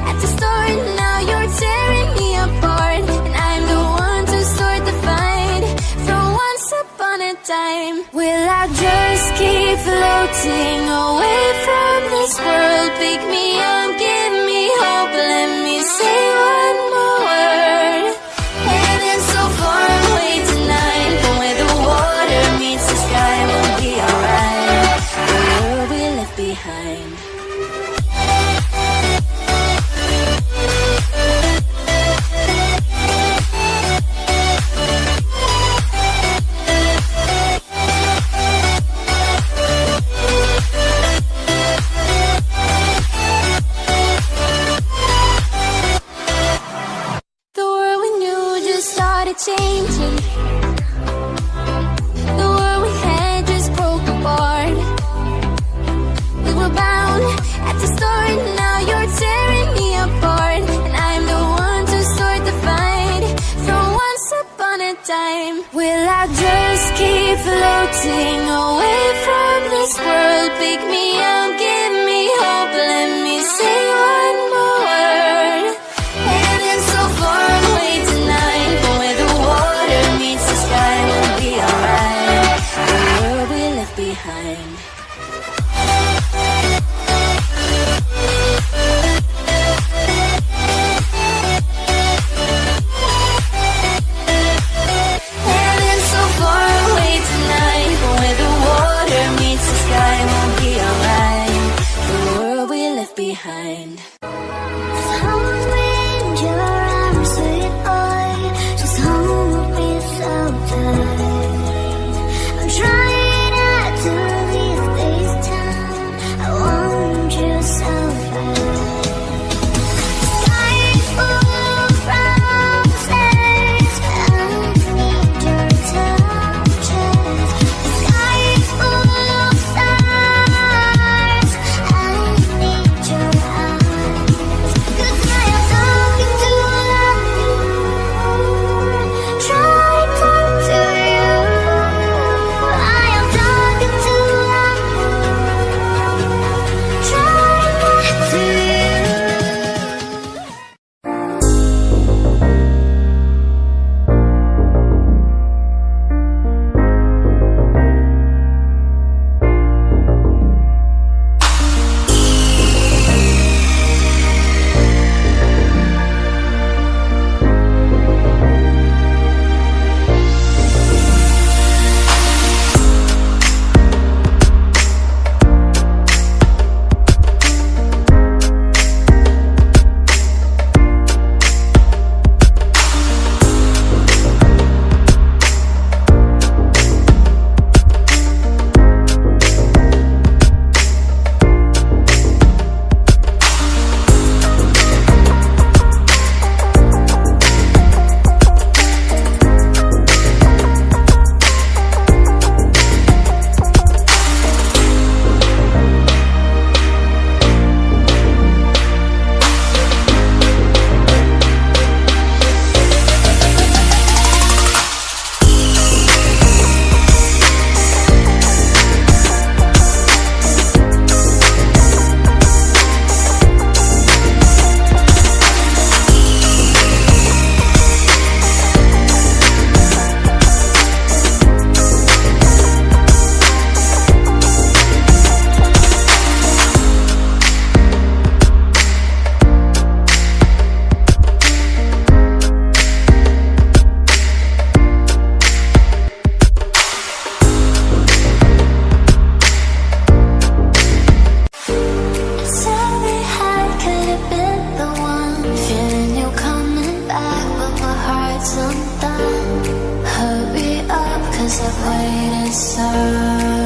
at the start. Now you're tearing me apart, and I'm the one to start the fight. From once upon a time, will I just keep floating away from this world? Pick me up, give me hope, let me say one more word. Heaven's so far away tonight, but where the water meets the sky, we'll be alright. The world we left behind. Changing. The world we had just broke apart. We were bound at the start, now you're tearing me apart, and I'm the one to start the fight. From once upon a time, will I just keep floating away from this world? Pick me up, give me hope, let me say one more word. Heaven's so far away tonight, but where the water meets the sky, we'll be alright. The world we left behind. Heaven's so far away tonight, but where the water meets the sky, we'll be alright. The world we left behind. Hurry up, 'cause I've waited so